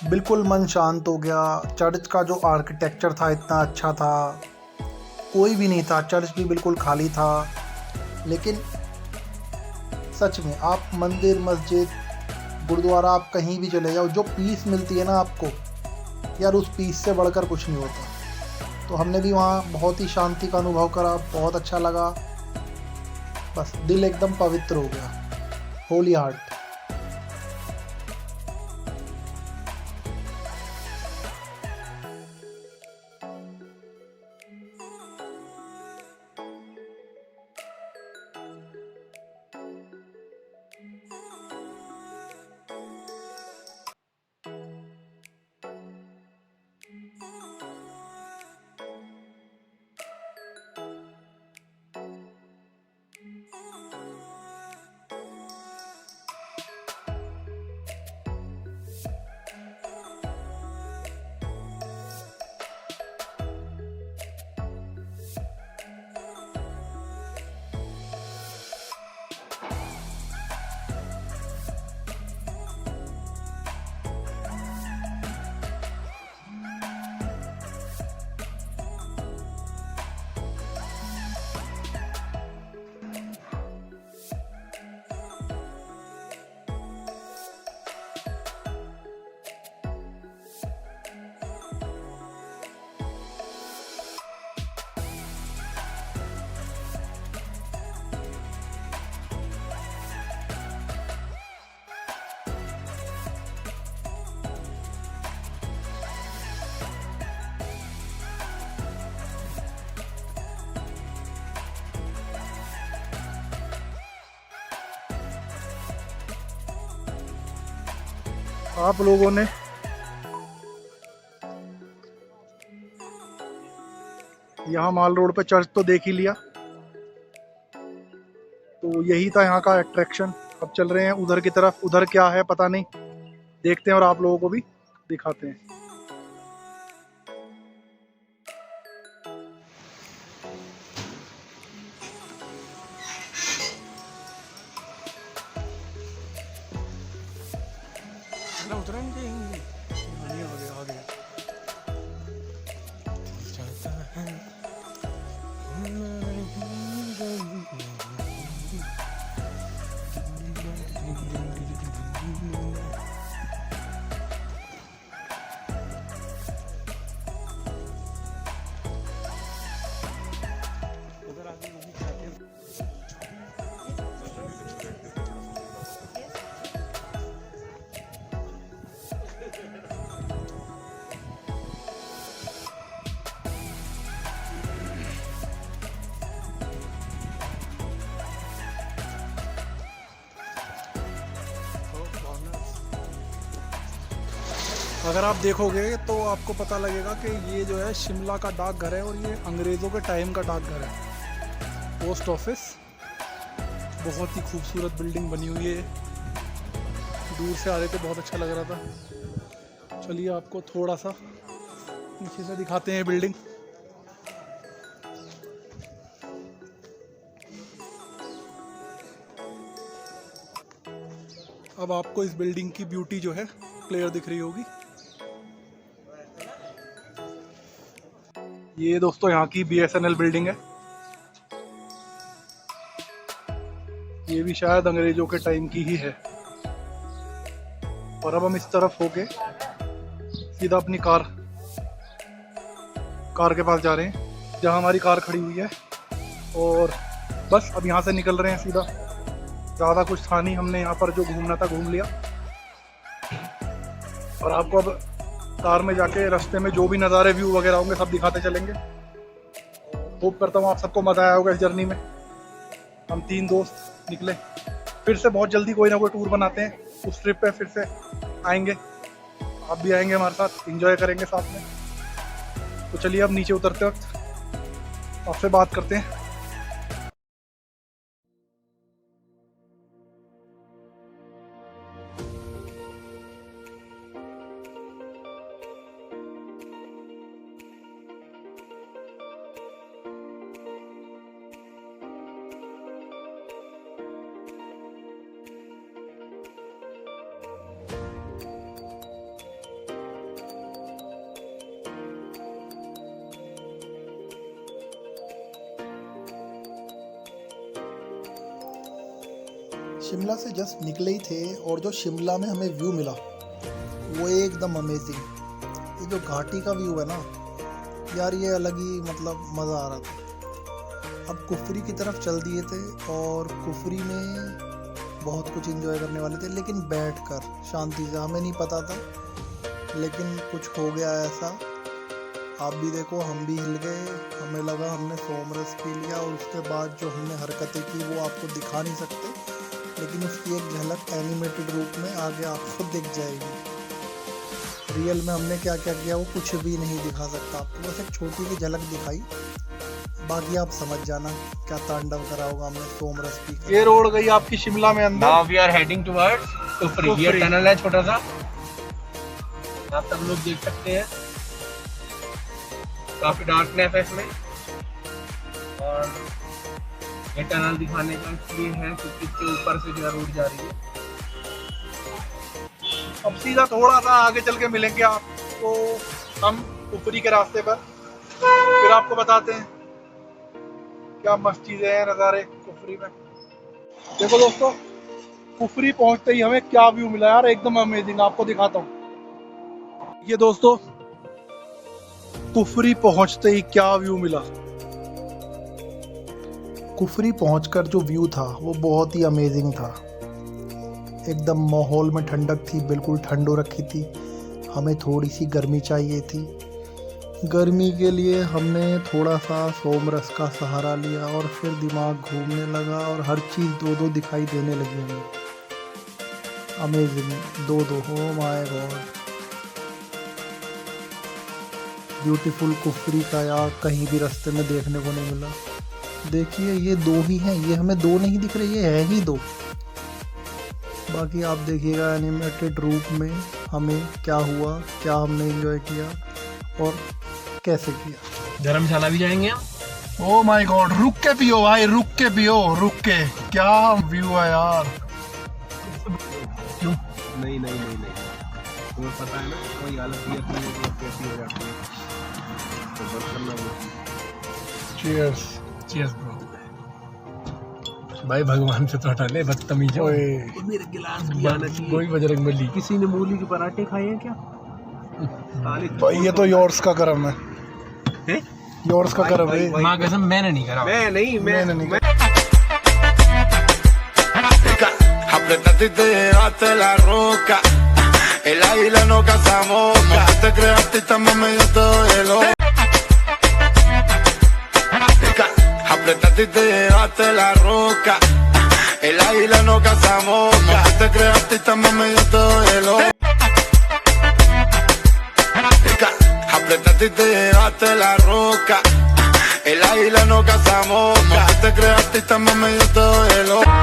बिल्कुल मन शांत हो गया। चर्च का जो आर्किटेक्चर था इतना अच्छा था, कोई भी नहीं था, चर्च भी बिल्कुल खाली था। लेकिन सच में आप मंदिर, मस्जिद, गुरुद्वारा, आप कहीं भी चले जाओ, जो पीस मिलती है ना आपको यार, उस पीस से बढ़कर कुछ नहीं होता। तो हमने भी वहाँ बहुत ही शांति का अनुभव करा, बहुत अच्छा लगा। बस दिल एकदम पवित्र हो गया, होली हार्ट।
आप लोगों ने यहाँ माल रोड पे चर्च तो देख ही लिया, तो यही था यहाँ का अट्रैक्शन। अब चल रहे हैं उधर की तरफ, उधर क्या है पता नहीं, देखते हैं और आप लोगों को भी दिखाते हैं। अगर आप देखोगे तो आपको पता लगेगा कि ये जो है शिमला का डाकघर है और ये अंग्रेज़ों के टाइम का डाकघर है। पोस्ट ऑफिस, बहुत ही खूबसूरत बिल्डिंग बनी हुई है। दूर से आ रहे थे, बहुत अच्छा लग रहा था। चलिए आपको थोड़ा सा नीचे से दिखाते हैं बिल्डिंग। अब आपको इस बिल्डिंग की ब्यूटी जो है क्लियर दिख रही होगी। ये दोस्तों यहाँ की BSNL बिल्डिंग है। ये भी शायद अंग्रेजों के टाइम की ही है। और अब हम इस तरफ होके सीधा अपनी कार के पास जा रहे हैं, जहाँ हमारी कार खड़ी हुई है। और बस अब यहाँ से निकल रहे हैं सीधा। ज़्यादा कुछ था नहीं, हमने यहाँ पर जो घूमना था घूम लिया। और आपको अब कार में जाके रास्ते में जो भी नज़ारे व्यू वगैरह होंगे सब दिखाते चलेंगे। होप करता हूँ आप सबको मज़ा आया होगा इस जर्नी में। हम 3 दोस्त निकले, फिर से बहुत जल्दी कोई ना कोई टूर बनाते हैं। उस ट्रिप पे फिर से आएंगे, आप भी आएंगे हमारे साथ, एंजॉय करेंगे साथ में। तो चलिए अब नीचे उतरते वक्त आपसे बात करते हैं।
शिमला से जस्ट निकले ही थे और जो शिमला में हमें व्यू मिला वो एकदम अमेजिंग। ये जो घाटी का व्यू है ना यार, ये अलग ही मतलब मज़ा आ रहा था। अब कुफरी की तरफ चल दिए थे और कुफरी में बहुत कुछ एंजॉय करने वाले थे, लेकिन बैठकर शांति से। हमें नहीं पता था लेकिन कुछ हो गया ऐसा। आप भी देखो, हम भी हिल गए। हमें लगा हमने सोमरस पी लिया और उसके बाद जो हमने हरकतें की वो आपको दिखा नहीं सकते, लेकिन उसकी एक झलक एनिमेटेड रूप में आगे आपको दिख जाएगी। रियल में हमने क्या क्या किया वो कुछ भी नहीं दिखा सकता आपको, बस एक छोटी सी झलक दिखाई। बाकी आप समझ जाना क्या तांडव करा होगा हमने सोमरस पी।
ये रोड गई आपकी शिमला में अंदर।
Now we are heading towards Kufri. ये टनल है छोटा सा, आप सब लोग देख सकते हैं। काफी डार्कनेस है इसमें, और ये टनल दिखाने का इसलिए है क्योंकि इसके ऊपर से जो रोड जा रही है।
अब सीधा थोड़ा सा आगे चल के मिलेंगे आपको हम कुफरी के रास्ते पर, फिर आपको बताते हैं क्या मस्त चीजें हैं, नज़ारे कुफरी में। देखो दोस्तों, कुफरी पहुंचते ही हमें क्या व्यू मिला यार, एकदम अमेजिंग। आपको दिखाता हूँ। ये दोस्तों, कुफरी पहुंचते ही क्या व्यू मिला।
कुफरी पहुंचकर जो व्यू था वो बहुत ही अमेजिंग था। एकदम माहौल में ठंडक थी, बिल्कुल ठंड हो रखी थी। हमें थोड़ी सी गर्मी चाहिए थी। गर्मी के लिए हमने थोड़ा सा सोमरस का सहारा लिया और फिर दिमाग घूमने लगा और हर चीज़ दो दो दिखाई देने लगी हमें। अमेजिंग। दो हो माय गॉड, ब्यूटीफुल कुफरी का यार कहीं भी रास्ते में देखने को नहीं मिला। देखिए ये दो ही हैं, ये हमें दो नहीं दिख रहे, ये है ही दो। बाकी आप देखिएगा एनिमेटेड रूप में हमें क्या हुआ, क्या हमने एंजॉय किया और कैसे किया।
धर्मशाला भी जाएंगे हम।
ओ माय गॉड, रुक के पियो भाई, रुक के पियो, रुक के। क्या व्यू है यार।
क्यों?
नहीं तुम्हें पता है ना कोई हालत बियर पीने के बाद कैसी हो जाती है, तो बंद करना वो।
चीयर्स।
Cheers bro. भाई भगवान से तो हटा ले, बदतमीज हो।
मेरे गिलास भी आना चाहिए।
कोई बजरंगबली।
किसी ने मूली के पराठे खाए हैं क्या?
भाई ये तो योर्स का करम है, योर्स का करम है।
माँ कसम मैंने नहीं करा।
मैंने नहीं
Apretate y te llevaste la roca. El águila no caza mosca. No te creas artista, mami, yo te doy el ojo. Apretate y te llevaste la roca. El águila no caza mosca. No te creas artista, mami, yo te doy el ojo. Apretate y te llevaste la roca. El águila no caza mosca. No te creas artista, mami, yo te doy el ojo.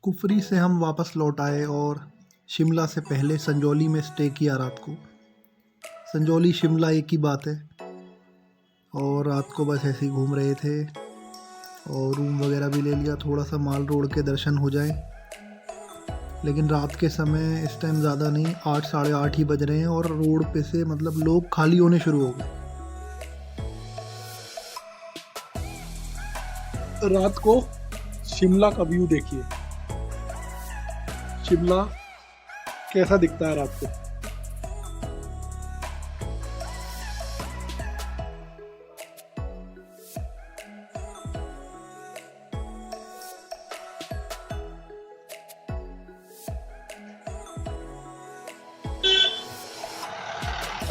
Kufri से हम वापस लौट आए और शिमला से पहले संजौली में stay किया रात को। संजौली शिमला एक ही बात है और रात को बस ऐसे ही घूम रहे थे और रूम वगैरह भी ले लिया, थोड़ा सा माल रोड के दर्शन हो जाए। लेकिन रात के समय इस टाइम ज़्यादा नहीं, 8 साढ़े 8 ही बज रहे हैं और रोड पे से मतलब लोग खाली होने शुरू हो गए।
रात को शिमला का व्यू देखिए, शिमला कैसा दिखता है रात को।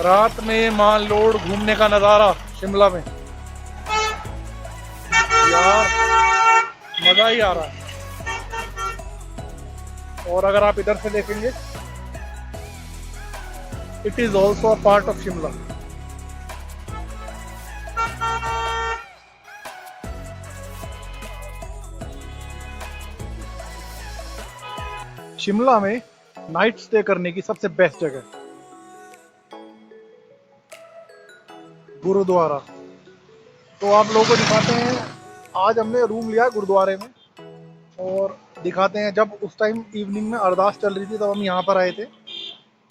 रात में माल लोड घूमने का नज़ारा शिमला में यार मज़ा ही आ रहा है। और अगर आप इधर से देखेंगे, it is also a part of Shimla. Shimla में नाइट स्टे करने की सबसे बेस्ट जगह गुरुद्वारा। तो आप लोगों को दिखाते हैं, आज हमने रूम लिया है गुरुद्वारे में, और दिखाते हैं। जब उस टाइम इवनिंग में अरदास चल रही थी तब हम यहाँ पर आए थे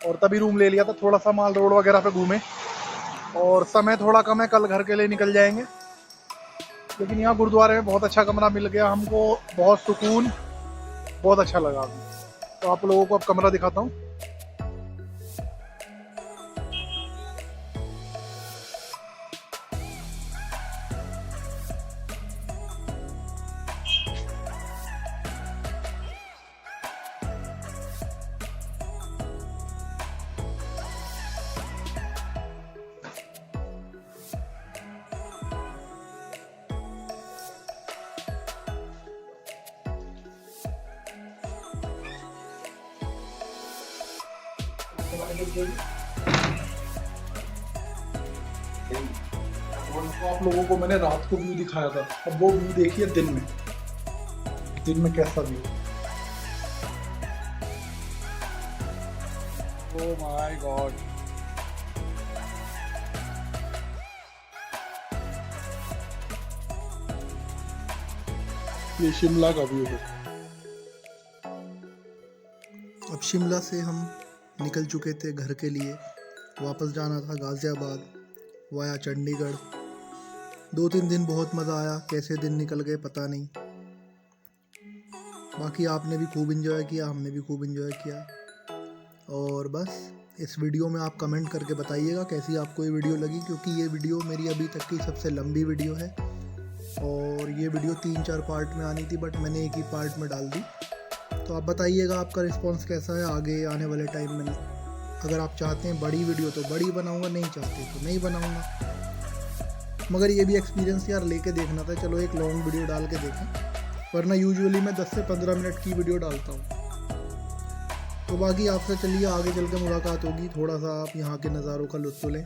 और तभी रूम ले लिया था। थोड़ा सा माल रोड वगैरह पे घूमे और समय थोड़ा कम है, कल घर के लिए निकल जाएंगे। लेकिन यहाँ गुरुद्वारे में बहुत अच्छा कमरा मिल गया हमको, बहुत सुकून, बहुत अच्छा लगा। तो आप लोगों को अब कमरा दिखाता हूँ। आप लोगों को मैंने रात को व्यू दिखाया था, अब वो व्यू देखिए दिन में कैसा व्यू। ओह माय गॉड, ये शिमला का व्यू है।
अब शिमला से हम निकल चुके थे घर के लिए। वापस जाना था गाज़ियाबाद वाया चंडीगढ़। 2-3 दिन बहुत मज़ा आया, कैसे दिन निकल गए पता नहीं। बाकी आपने भी खूब एंजॉय किया, हमने भी खूब एंजॉय किया। और बस इस वीडियो में आप कमेंट करके बताइएगा कैसी आपको ये वीडियो लगी, क्योंकि ये वीडियो मेरी अभी तक की सबसे लंबी वीडियो है। और ये वीडियो 3-4 पार्ट में आनी थी, बट मैंने एक ही पार्ट में डाल दी। तो आप बताइएगा आपका रिस्पांस कैसा है आगे आने वाले टाइम में। अगर आप चाहते हैं बड़ी वीडियो तो बड़ी बनाऊंगा, नहीं चाहते तो नहीं बनाऊंगा। मगर ये भी एक्सपीरियंस यार लेके देखना था, चलो एक लॉन्ग वीडियो डाल के देखें, वरना यूजुअली मैं 10 से 15 मिनट की वीडियो डालता हूँ। तो बाकी आपसे चलिए आगे चल के मुलाकात होगी, थोड़ा सा आप यहाँ के नज़ारों का लुत्फ़ लें।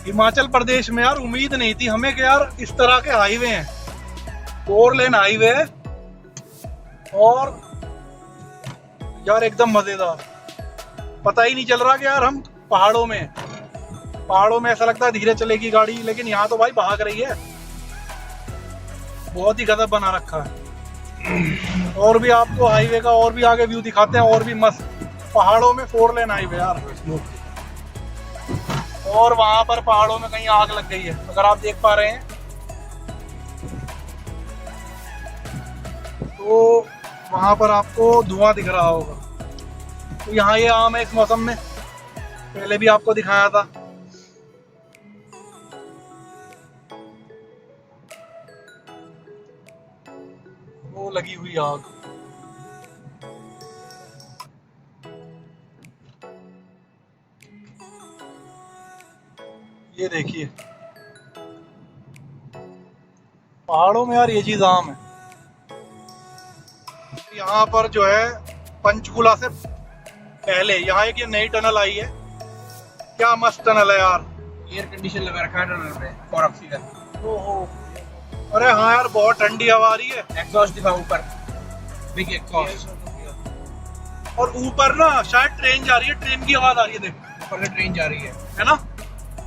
हिमाचल प्रदेश में यार उम्मीद नहीं थी हमें कि यार इस तरह के हाईवे हैं, 4 लेन हाईवे है और यार एकदम मजेदार। पता ही नहीं चल रहा कि यार हम पहाड़ों में ऐसा लगता है धीरे चलेगी गाड़ी, लेकिन यहाँ तो भाई भाग रही है, बहुत ही गजब बना रखा है। और भी आपको हाईवे का और भी आगे व्यू दिखाते हैं, और भी मस्त पहाड़ों में 4 लेन हाईवे यार। और वहां पर पहाड़ों में कहीं आग लग गई है, अगर आप देख पा रहे हैं तो वहां पर आपको धुआं दिख रहा होगा। तो यहाँ ये आम है इस मौसम में, पहले भी आपको दिखाया था। वो लगी हुई आग, ये देखिए पहाड़ों में यार ये चीज आम है। यहाँ पर जो है पंचकूला से पहले यहाँ एक ये नई टनल आई है, क्या मस्त टनल है यार।
एयर कंडीशन लगा रखा है टनल पे फॉर ऑक्सीजन।
ओहो, अरे हाँ यार बहुत ठंडी हवा आ रही है।
एग्जॉस्ट दिखा ऊपर, बिग एग्जॉस्ट।
और ऊपर ना शायद ट्रेन जा रही है, ट्रेन की आवाज आ रही है, देख
ऊपर से ट्रेन जा रही
है ना।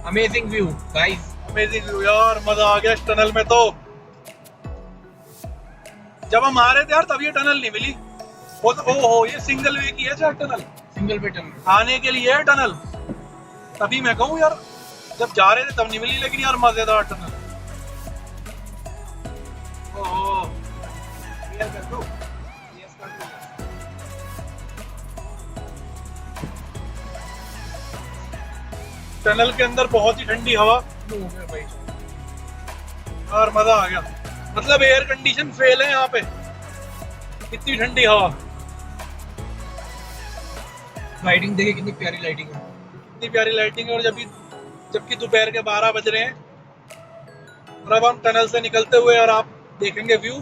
Amazing view guys,
amazing view यार, मजा आ गया इस टनल में। तो जब हम आ रहे थे यार तब ये टनल नहीं मिली। ओहो, ये सिंगल वे की है शायद टनल,
सिंगल पे टनल।
आने के लिए है टनल। तभी मैं कहूँ यार जब जा रहे थे तब नहीं मिली, लेकिन यार मजेदार टनल। ओहो, ये कर दो। टनल के अंदर बहुत ही ठंडी हवा और मजा आ गया। मतलब एयर कंडीशन फेल है यहाँ पे, इतनी ठंडी हवा।
लाइटिंग देखिए कितनी प्यारी लाइटिंग है,
इतनी प्यारी लाइटिंग है। और जबकि दोपहर के 12 बज रहे हैं और अब हम टनल से निकलते हुए और आप देखेंगे व्यू।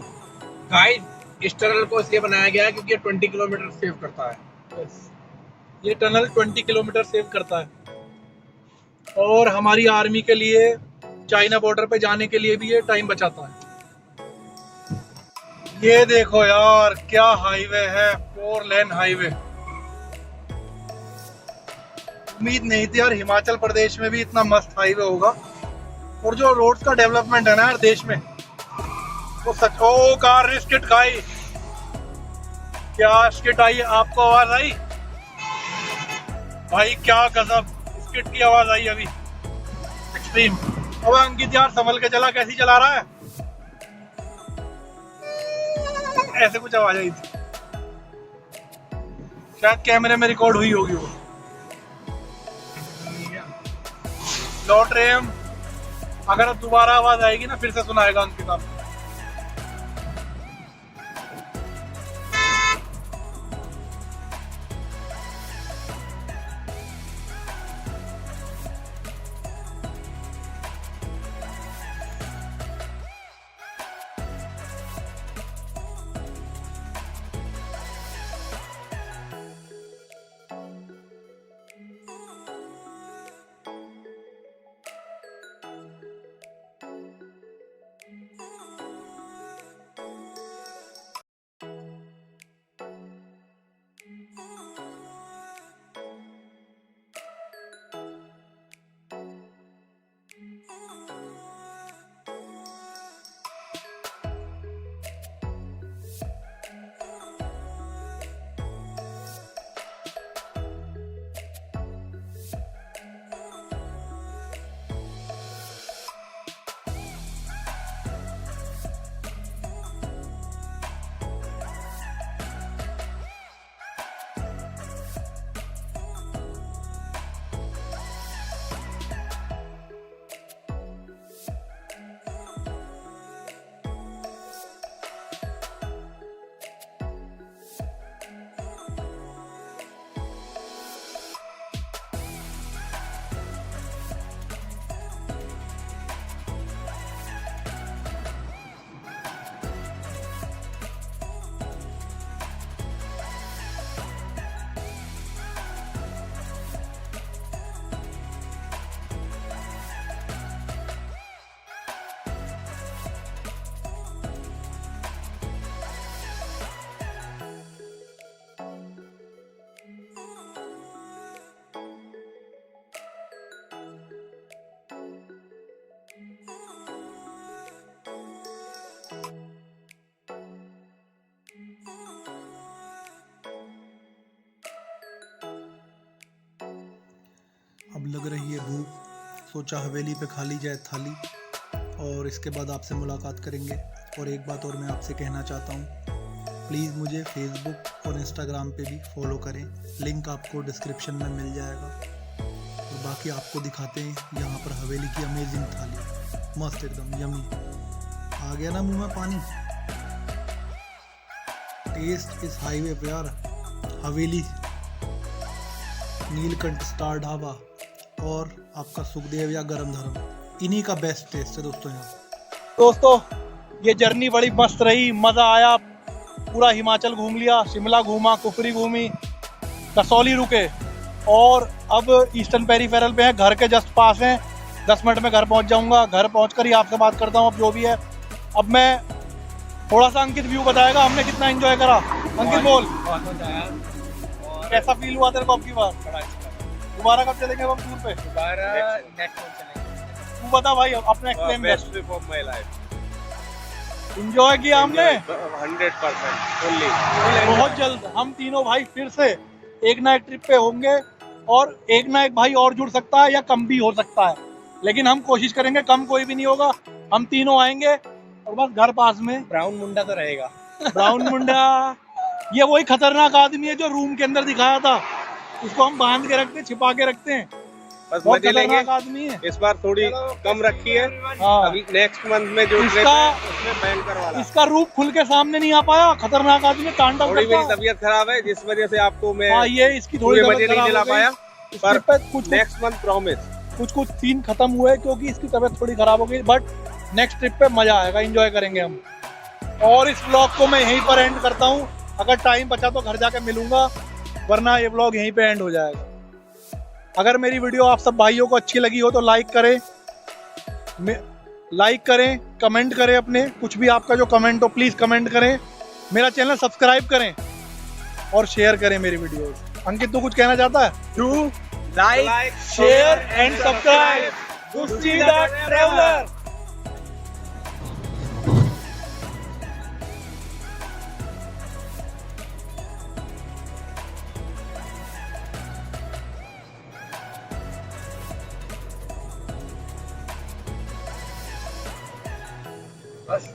गाइस इस टनल को इसलिए बनाया गया है क्योंकि ये 20 किलोमीटर सेव करता है।
ये टनल 20 किलोमीटर सेव करता है और हमारी आर्मी के लिए चाइना बॉर्डर पे जाने के लिए भी ये टाइम बचाता है। ये देखो यार क्या हाईवे है, 4 लेन हाईवे। उम्मीद नहीं थी यार हिमाचल प्रदेश में भी इतना मस्त हाईवे होगा। और जो रोड्स का डेवलपमेंट है ना यार देश में, वो सच। ओ कार ने स्किट खाई, क्या स्किट आई? आपको आवाज आई भाई? क्या गजब स्किट की आवाज आई अभी, एक्सट्रीम। अब अंकित यार संभल के चला, कैसी चला रहा है? ऐसे कुछ आवाज आई थी, शायद कैमरे में रिकॉर्ड हुई होगी वो। लौट रहे हम, अगर अब दोबारा आवाज आएगी ना फिर से सुनाएगा अंकित आपको। अब लग रही है भूख, सोचा हवेली पे खा ली जाए थाली और इसके बाद आपसे मुलाकात करेंगे। और एक बात और मैं आपसे कहना चाहता हूँ, प्लीज़ मुझे फेसबुक और इंस्टाग्राम पे भी फॉलो करें, लिंक आपको डिस्क्रिप्शन में मिल जाएगा। और बाकी आपको दिखाते हैं यहाँ पर हवेली की अमेजिंग थाली, मस्त एकदम यमी। आ गया ना मुंह में पानी। टेस्ट इस हाईवे पे यार, हवेली, नीलकंठ स्टार ढाबा और आपका सुखदेव या गरम धर्म, इन्हीं का बेस्ट टेस्ट है दोस्तों यहाँ। दोस्तों ये जर्नी बड़ी मस्त रही, मज़ा आया, पूरा हिमाचल घूम लिया, शिमला घूमा, कुफरी घूमी, कसौली रुके और अब ईस्टर्न पेरीफेरल पे है, घर के जस्ट पास हैं, 10 मिनट में घर पहुंच जाऊंगा। घर पहुंचकर ही आपसे बात करता हूं अब जो भी है। अब मैं थोड़ा सा अंकित व्यू बताएगा हमने कितना एंजॉय करा। अंकित बोल, कैसा फील हुआ तेरे को अब की बार? दोबारा कब चलेंगे हम टूर पे? तू बता भाई अपना explain
best trip of my life,
enjoy किया हमने
100% फुल्ली।
बहुत जल्द हम तीनों भाई फिर से एक ना एक ट्रिप पे होंगे और एक ना एक भाई और जुड़ सकता है या कम भी हो सकता है, लेकिन हम कोशिश करेंगे, कम कोई भी नहीं होगा। हम तीनों आएंगे और बस घर पास में।
ब्राउन मुंडा तो रहेगा।
ब्राउन मुंडा ये वही खतरनाक आदमी है जो रूम के अंदर दिखाया था, उसको हम बांध के रखते हैं, छिपा के रखते हैं।
बस
बहुत
मजे लेंगे।
खतरनाक आदमी है।
इस बार थोड़ी कम रखी है,
हाँ।
अभी नेक्स्ट मंथ में जो ट्रिप
इसका-
है उसमें भयंकर वाला।
इसका रूप खुल के सामने नहीं आ पाया, खतरनाक आदमी तांडव
थोड़ी
करता
मेरी
है।
तबीयत खराब है जिस वजह से आपको मैं
हाँ, ये इसकी थोड़ी
पूरे
तबीयत
मजे नहीं
खराब
दिला
हो गई।
पाया,
इस
पर
ट्रिप पे कुछ
नेक्स्ट मंथ प्रॉमिस।
कुछ सीन खत्म हुए क्योंकि इसकी तबीयत थोड़ी खराब हो गई, बट नेक्स्ट ट्रिप पे मजा आएगा, एंजॉय करेंगे हम। और इस व्लॉग को मैं यहीं पर एंड करता हूँ, अगर टाइम बचा तो घर जाके मिलूंगा, वरना ये व्लॉग यहीं पे एंड हो जाएगा। अगर मेरी वीडियो आप सब भाइयों को अच्छी लगी हो तो लाइक करें, कमेंट करें, अपने कुछ भी आपका जो कमेंट हो प्लीज़ कमेंट करें, मेरा चैनल सब्सक्राइब करें और शेयर करें मेरी वीडियोस। अंकित तू कुछ कहना चाहता है?
Do like
share and subscribe गुस्सी the traveller.
बस